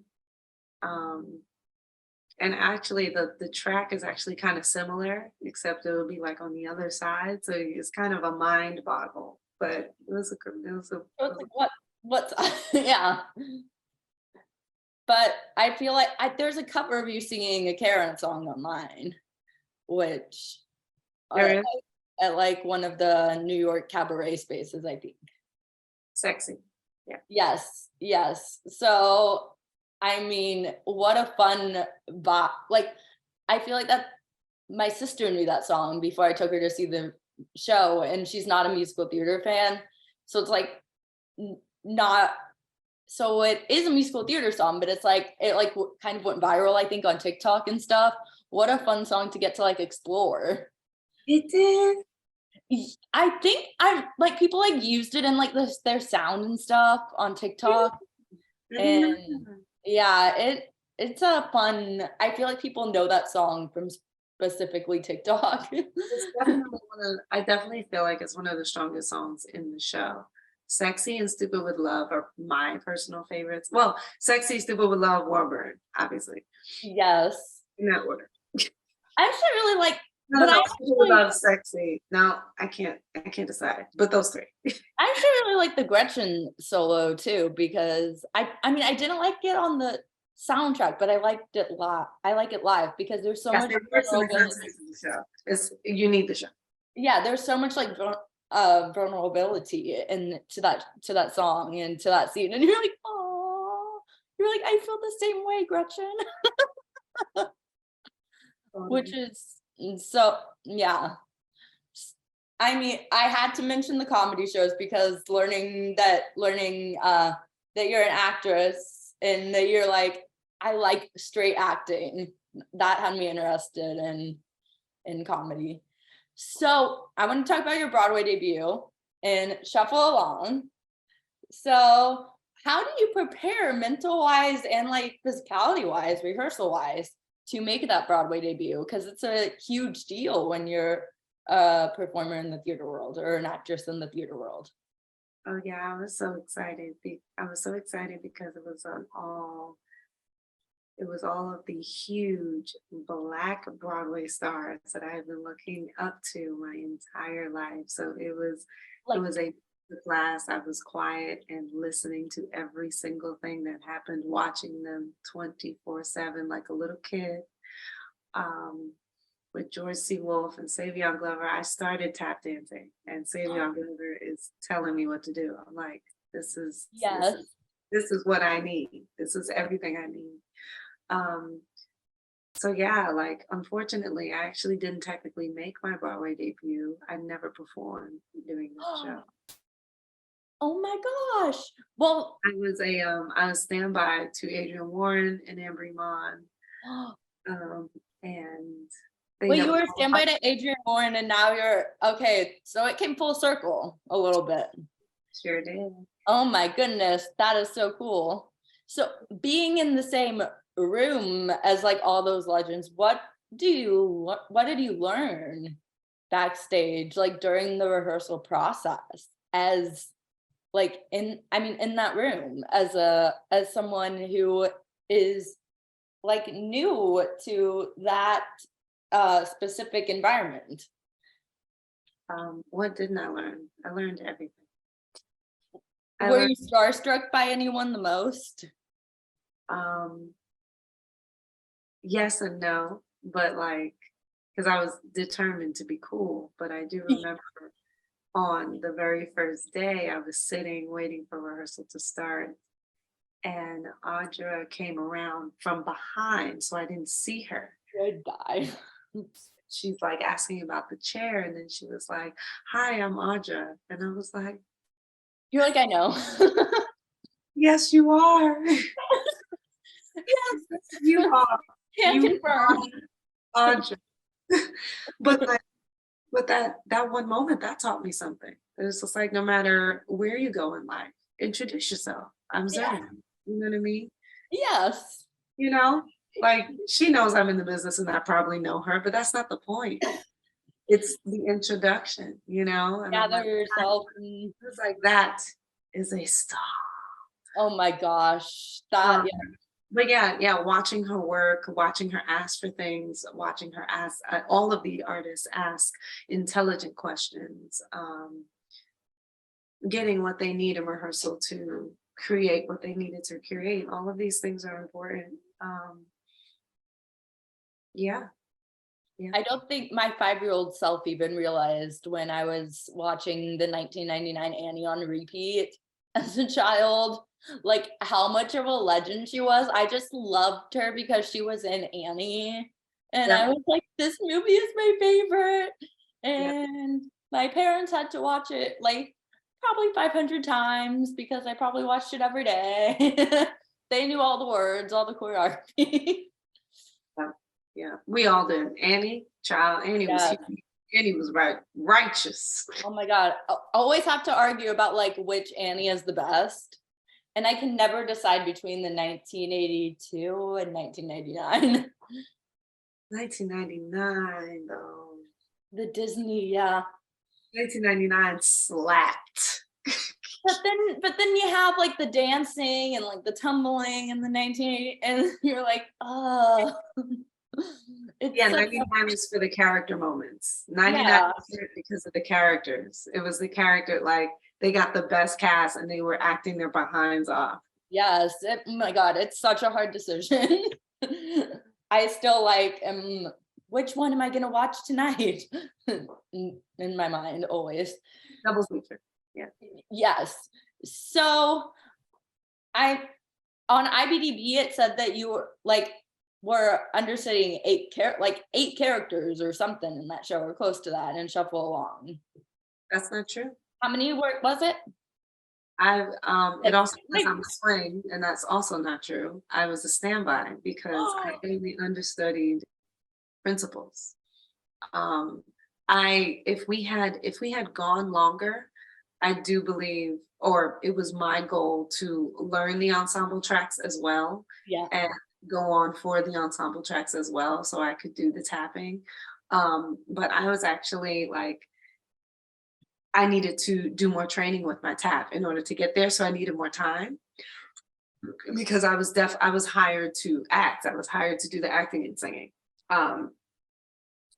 Speaker 2: And actually the track is actually kind of similar, except it will be like on the other side. So it's kind of a mind boggle, but
Speaker 1: So it's like what's yeah. But I feel like there's a cover of you singing a Karen song online, which at like one of the New York cabaret spaces, I think.
Speaker 2: Sexy. Yeah.
Speaker 1: Yes. So, I mean, what a fun bop. Like, I feel like that my sister knew that song before I took her to see the show, and she's not a musical theater fan. So it's like not so it is a musical theater song, but it's like it like kind of went viral, I think, on TikTok and stuff. What a fun song to get to like explore.
Speaker 2: It did.
Speaker 1: I think I like people like used it in like their sound and stuff on TikTok. And yeah, it's a fun. I feel like people know that song from specifically TikTok.
Speaker 2: It's definitely I definitely feel like it's one of the strongest songs in the show. Sexy and Stupid with Love are my personal favorites. Well, Sexy, Stupid with Love, Warburn, obviously.
Speaker 1: Yes.
Speaker 2: In that order.
Speaker 1: I actually really like
Speaker 2: Stupid with Love, Sexy. No, I can't decide. But those three.
Speaker 1: I actually really like the Gretchen solo too, because I mean I didn't like it on the soundtrack, but I liked it live. I like it live because there's so much
Speaker 2: you need the show.
Speaker 1: Yeah, there's so much like vulnerability to that song and to that scene, and you're like, oh, you're like, I feel the same way, Gretchen. Which is so, yeah. I mean, I had to mention the comedy shows because learning that you're an actress and that you're like, I like straight acting, that had me interested in comedy. So I want to talk about your Broadway debut and Shuffle Along. So how do you prepare mental wise and like physicality wise, rehearsal wise, to make that Broadway debut? Because it's a huge deal when you're a performer in the theater world or an actress in the theater world?
Speaker 2: Oh yeah, I was so excited. I was so excited because it was all of the huge Black Broadway stars that I have been looking up to my entire life. So it
Speaker 1: Like,
Speaker 2: was a class. I was quiet and listening to every single thing that happened, watching them 24/7 like a little kid. Um, with George C. Wolfe and Savion Glover, I started tap dancing, and Savion Glover is telling me what to do. I'm like, this is
Speaker 1: yes.
Speaker 2: this is what I need. This is everything I need. Um, so yeah, like unfortunately, I actually didn't technically make my Broadway debut. I never performed during the show.
Speaker 1: Oh my gosh. Well,
Speaker 2: I was standby to Adrian Warren and Amber Iman. And they
Speaker 1: well, you
Speaker 2: never
Speaker 1: were
Speaker 2: called.
Speaker 1: standby to Adrian Warren and now you're okay. So it came full circle a little bit.
Speaker 2: Sure did.
Speaker 1: Oh my goodness. That is so cool. So being in the same room as like all those legends, what did you learn backstage, like during the rehearsal process as like in that room as someone who is like new to that specific environment?
Speaker 2: What didn't I learn? I learned everything.
Speaker 1: Were you starstruck by anyone the most?
Speaker 2: Um, yes and no, but like, because I was determined to be cool. But I do remember on the very first day, I was sitting waiting for rehearsal to start, and Audra came around from behind, so I didn't see her.
Speaker 1: Good guy.
Speaker 2: She's like asking about the chair, and then she was like, "Hi, I'm Audra," and I was like,
Speaker 1: You're like, I know.
Speaker 2: "Yes, you are. Yes, you are.
Speaker 1: Can't
Speaker 2: You
Speaker 1: confirm.
Speaker 2: are Audra." But like, but that one moment that taught me something. It was just like no matter where you go in life, introduce yourself. I'm
Speaker 1: Yeah.
Speaker 2: Zurin. You know what I mean?
Speaker 1: Yes.
Speaker 2: You know, like she knows I'm in the business and I probably know her, but that's not the point. It's the introduction, you know? And I'm
Speaker 1: Gather
Speaker 2: like,
Speaker 1: yourself.
Speaker 2: it's like that is a star.
Speaker 1: Oh my gosh.
Speaker 2: Um,
Speaker 1: That
Speaker 2: but yeah, watching her work, watching her ask for things, watching her ask, all of the artists ask intelligent questions, getting what they need in rehearsal to create what they needed to create. All of these things are important. Yeah, yeah.
Speaker 1: I don't think my 5-year-old self even realized when I was watching the 1999 Annie on repeat as a child, like how much of a legend she was. I just loved her because she was in Annie. And
Speaker 2: Yeah,
Speaker 1: I was like, this movie is my favorite.
Speaker 2: yeah.
Speaker 1: And my parents had to watch it like probably 500 times because I probably watched it every day. They knew all the words, all the choreography.
Speaker 2: Yeah, we all did. Annie was
Speaker 1: Yeah.
Speaker 2: huge. Annie was righteous.
Speaker 1: Oh my God. I always have to argue about like which Annie is the best. And I can never decide between the 1982 and 1999.
Speaker 2: 1999 though.
Speaker 1: The Disney, yeah.
Speaker 2: 1999 slapped.
Speaker 1: But then you have like the dancing and like the tumbling in the 1980, and you're like, oh. It's
Speaker 2: Yeah,
Speaker 1: such
Speaker 2: 99 was for the character moments. 99
Speaker 1: yeah.
Speaker 2: was because of the characters. It was the character, like they got the best cast and they were acting their behinds off.
Speaker 1: Yes. Oh my God, it's such a hard decision. I still like which one am I gonna watch tonight? In my mind, always.
Speaker 2: Double feature. Yeah.
Speaker 1: Yes. So I on IBDB it said that you were understudying eight characters or something in that show or close to that and Shuffle Along.
Speaker 2: That's not true.
Speaker 1: How many was it?
Speaker 2: It also says I'm a swing, and that's also not true. I was a standby because I only understudied principals. If we had gone longer, I do believe, or it was my goal to learn the ensemble tracks as well,
Speaker 1: Yeah.
Speaker 2: and go on for the ensemble tracks as well, so I could do the tapping. But I was actually like, I needed to do more training with my tap in order to get there. So I needed more time because I was hired to act. I was hired to do the acting and singing. Um,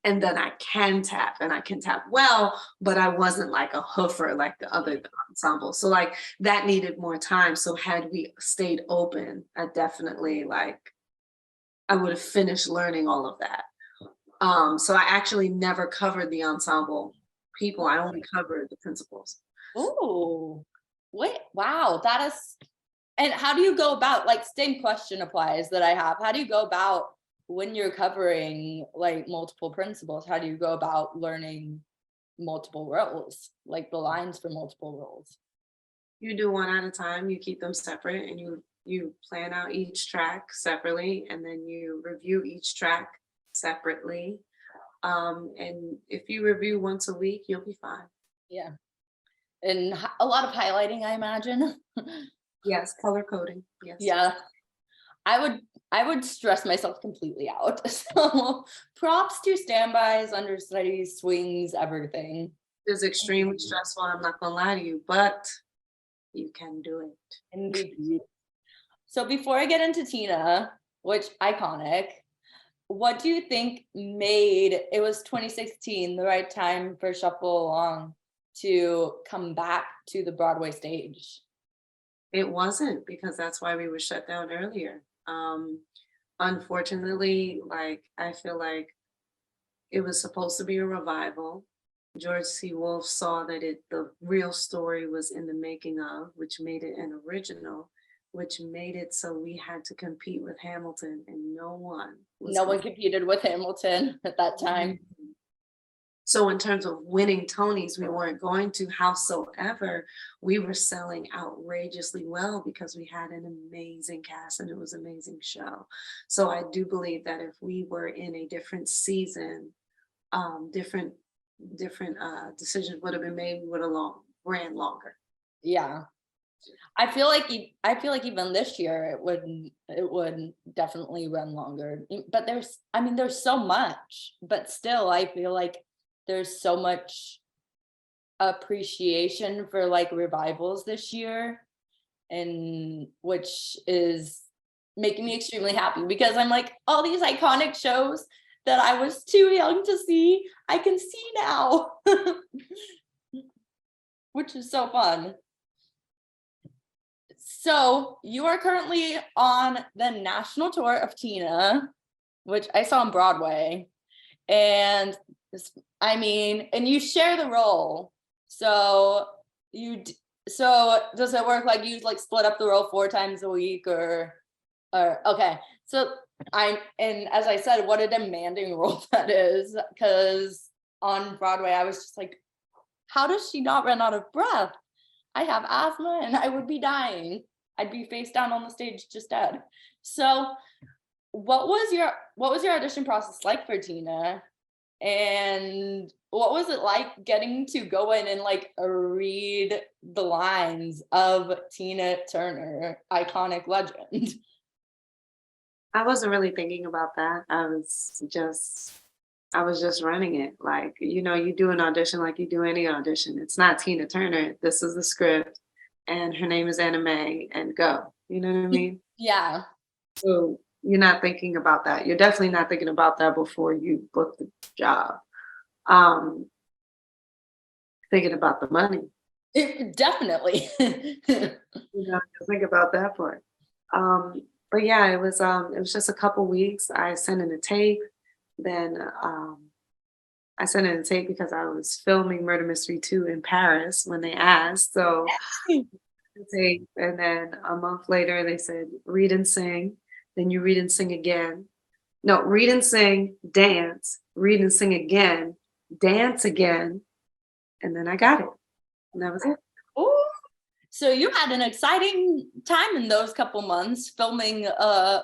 Speaker 2: and then I can tap and I can tap well, but I wasn't like a hoofer like the other ensemble. So like that needed more time. So had we stayed open, I would have finished learning all of that. So I actually never covered the ensemble people. I only covered the principals.
Speaker 1: Ooh, wait, wow, that is. And how do you go about, like, same question applies that I have. How do you go about when you're covering like multiple principals? How do you go about learning multiple roles, like the lines for multiple roles?
Speaker 2: You do one at a time, you keep them separate and you plan out each track separately and then you review each track separately. And if you review once a week, you'll be fine.
Speaker 1: Yeah. And a lot of highlighting, I imagine.
Speaker 2: Yes, color coding. Yes.
Speaker 1: Yeah. I would I would stress myself completely out. So props to standbys, understudies, swings, everything.
Speaker 2: It's extremely stressful, I'm not gonna lie to you, but you can do it.
Speaker 1: Indeed. So before I get into Tina, which iconic, what do you think made it was 2016 the right time for Shuffle Along to come back to the Broadway stage?
Speaker 2: It wasn't because that's why we were shut down earlier. Unfortunately, like I feel like it was supposed to be a revival. George C. Wolfe saw that the real story was in the making of, which made it an original, which made it so we had to compete with Hamilton, and no one was
Speaker 1: No one competed with Hamilton at that time.
Speaker 2: competing. So in terms of winning Tonys, we weren't going to. Howsoever, we were selling outrageously well because we had an amazing cast and it was an amazing show. So I do believe that if we were in a different season, different decisions would have been made. We would have ran longer.
Speaker 1: Yeah. I feel like even this year it would definitely run longer. But there's so much, but still I feel like there's so much appreciation for like revivals this year, and which is making me extremely happy because I'm like, all these iconic shows that I was too young to see, I can see now. Which is so fun. So you are currently on the national tour of Tina, which I saw on Broadway. And and you share the role. So so does it work like you like split up the role 4 times a week or okay. So and as I said, what a demanding role that is, because on Broadway I was just like, how does she not run out of breath? I have asthma and I would be dying. I'd be face down on the stage just dead. So what was your audition process like for Tina? And what was it like getting to go in and like read the lines of Tina Turner, iconic legend?
Speaker 2: I wasn't really thinking about that. I was just running it. Like, you do an audition like you do any audition. It's not Tina Turner. This is the script and her name is Anna Mae and go. You know what I mean?
Speaker 1: Yeah.
Speaker 2: So you're not thinking about that. You're definitely not thinking about that before you book the job. Thinking about the money.
Speaker 1: Definitely.
Speaker 2: Think about that part. But yeah, it was just a couple weeks. I sent in a tape. Then I sent in a tape because I was filming Murder Mystery 2 in Paris when they asked. So the tape, and then a month later they said read and sing. Then you read and sing again. No, read and sing, dance, read and sing again, dance again, and then I got it. And that was it.
Speaker 1: Ooh. So you had an exciting time in those couple months filming a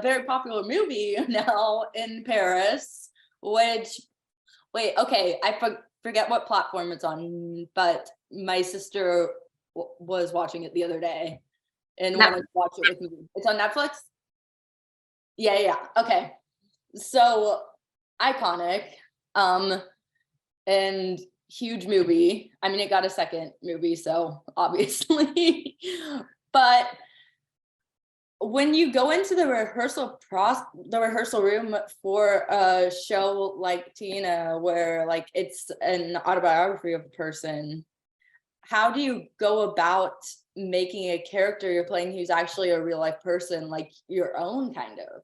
Speaker 1: very popular movie now in Paris, which wait, okay, I forget what platform it's on, but my sister was watching it the other day and wanted to watch it with me. It's on Netflix? Yeah, okay. So iconic. And huge movie. I mean, it got a second movie, so obviously. But when you go into the rehearsal room for a show like Tina, where like it's an autobiography of a person, how do you go about making a character you're playing who's actually a real life person, like your own kind of?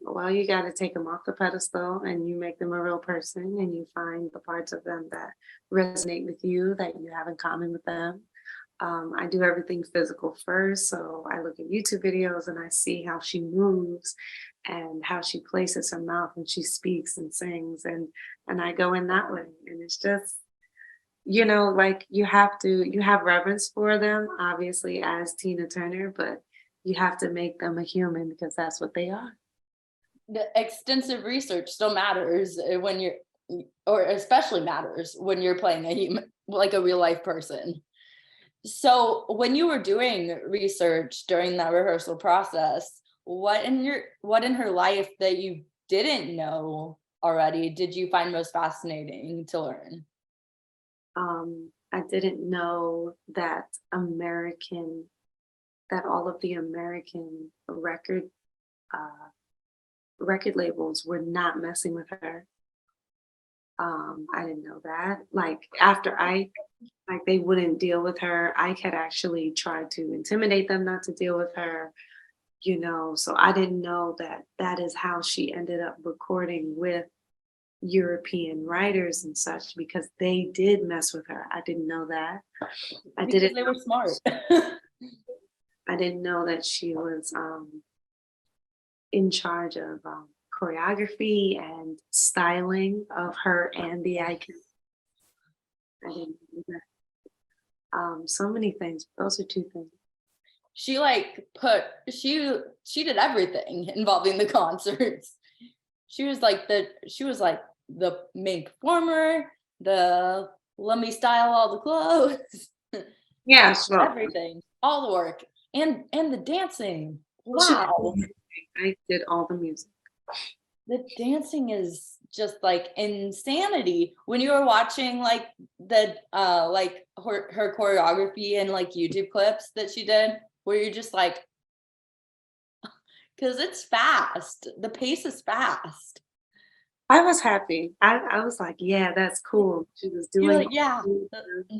Speaker 2: Well, you got to take them off the pedestal and you make them a real person and you find the parts of them that resonate with you, that you have in common with them. I do everything physical first. So I look at YouTube videos and I see how she moves and how she places her mouth when she speaks and sings. And I go in that way. And it's just, like you have reverence for them, obviously, as Tina Turner, but you have to make them a human because that's what they are.
Speaker 1: The extensive research still matters when you're, or especially matters when you're playing a human, like a real life person. So when you were doing research during that rehearsal process, what in her life that you didn't know already did you find most fascinating to learn?
Speaker 2: I didn't know that all of the American record labels were not messing with her. I didn't know that. Like after they wouldn't deal with her. Ike had actually tried to intimidate them not to deal with her, So I didn't know that that is how she ended up recording with European writers and such because they did mess with her. I didn't know that.
Speaker 1: Because they were smart.
Speaker 2: I didn't know that she was in charge of choreography and styling of her and the icon. I didn't know that. So many things. Those are two things.
Speaker 1: She she did everything involving the concerts. She was like the main performer, the let me style all the clothes.
Speaker 2: Yeah, sure.
Speaker 1: Everything, all the work, and the dancing. Wow.
Speaker 2: I did all the music.
Speaker 1: The dancing is just like insanity. When you were watching like the like her choreography and like YouTube clips that she did, where you're just like, because it's fast. The pace is fast.
Speaker 2: I was happy. I was like, yeah, that's cool. She was doing
Speaker 1: Like, yeah,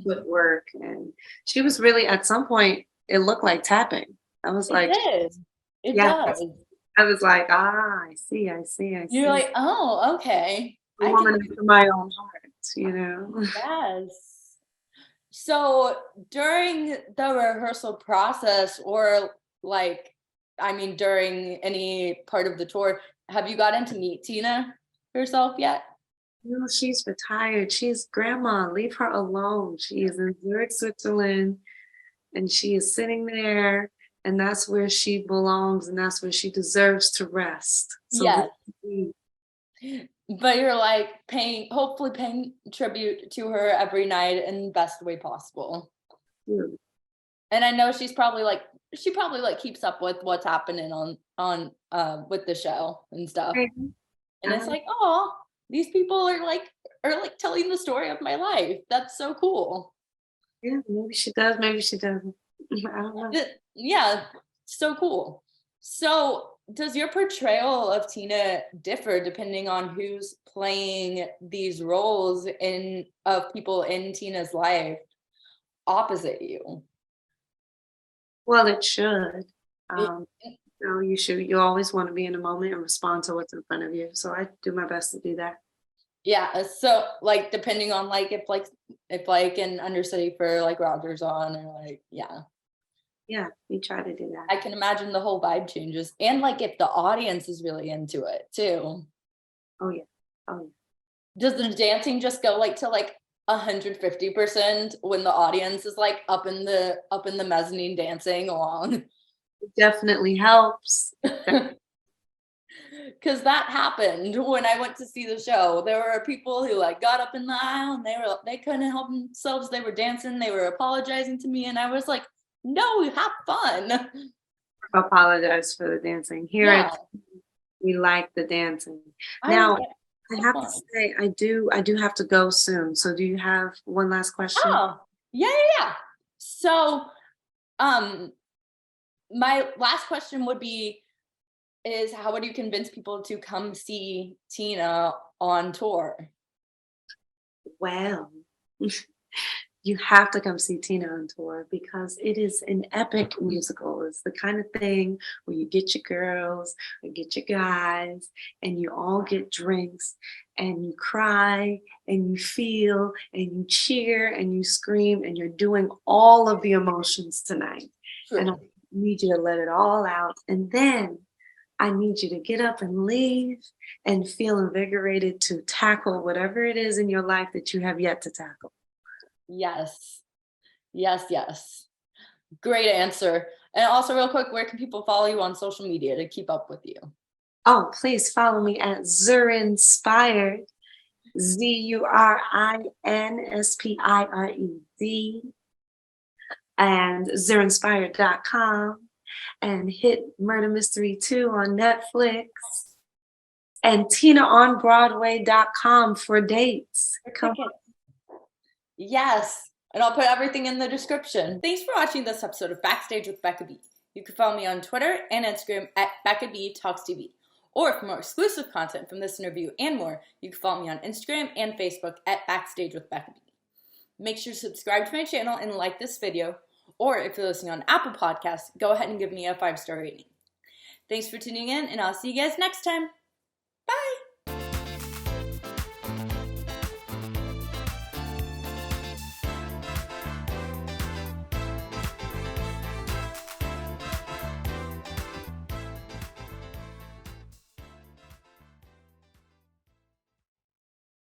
Speaker 2: footwork and she was really at some point it looked like tapping. I was like,
Speaker 1: it
Speaker 2: yeah,
Speaker 1: does.
Speaker 2: I was like, I see.
Speaker 1: You're like, oh, okay.
Speaker 2: A woman after my own heart,
Speaker 1: Yes. So during the rehearsal process, or like, I mean, during any part of the tour, have you gotten to meet Tina herself yet?
Speaker 2: No, she's retired. She's grandma. Leave her alone. She is in Zurich, Switzerland, and she is sitting there, and that's where she belongs, and that's where she deserves to rest. So
Speaker 1: yes. But you're like hopefully paying tribute to her every night in the best way possible. And I know she probably keeps up with what's happening on with the show and stuff. And it's like, oh, these people are like telling the story of my life. That's so cool.
Speaker 2: Yeah, maybe she does, maybe she doesn't. I don't know.
Speaker 1: Yeah, so cool. So does your portrayal of Tina differ depending on who's playing these roles of people in Tina's life opposite you?
Speaker 2: Well, it should. You always want to be in a moment and respond to what's in front of you. So I do my best to do that.
Speaker 1: Yeah. So like depending on like if an understudy for like Roger's on or like, yeah.
Speaker 2: Yeah, we try to do that.
Speaker 1: I can imagine the whole vibe changes. And like if the audience is really into it too.
Speaker 2: Oh yeah.
Speaker 1: Does the dancing just go like to like 150% when the audience is like up in the mezzanine dancing along?
Speaker 2: It definitely helps.
Speaker 1: Because that happened when I went to see the show. There were people who like got up in the aisle and they couldn't help themselves. They were dancing, they were apologizing to me, and I was like, no, have fun.
Speaker 2: Apologize for the dancing. Here We like the dancing.
Speaker 1: I
Speaker 2: Now,
Speaker 1: like
Speaker 2: I
Speaker 1: so
Speaker 2: have to
Speaker 1: fun.
Speaker 2: say, I do have to go soon. So do you have one last question?
Speaker 1: Oh, yeah, yeah, yeah. So, um, my last question would be is how would you convince people to come see Tina on tour?
Speaker 2: Well, you have to come see Tina on tour because it is an epic musical. It's the kind of thing where you get your girls or get your guys and you all get drinks and you cry and you feel and you cheer and you scream and you're doing all of the emotions tonight. And I
Speaker 1: True.
Speaker 2: need you to let it all out. And then I need you to get up and leave and feel invigorated to tackle whatever it is in your life that you have yet to tackle.
Speaker 1: Yes. Yes, yes. Great answer. And also real quick, where can people follow you on social media to keep up with you?
Speaker 2: Oh, please follow me at Zurinspired, ZURINSPIRED, and zurinspired.com, and hit Murder Mystery 2 on Netflix, and TinaOnBroadway.com for dates. Come on.
Speaker 1: Yes. And I'll put everything in the description. Thanks for watching this episode of Backstage with Becca B. You can follow me on Twitter and Instagram at Becca B Talks TV. Or for more exclusive content from this interview and more, you can follow me on Instagram and Facebook at Backstage with Becca B. Make sure to subscribe to my channel and like this video. Or if you're listening on Apple Podcasts, go ahead and give me a 5-star rating. Thanks for tuning in, and I'll see you guys next time.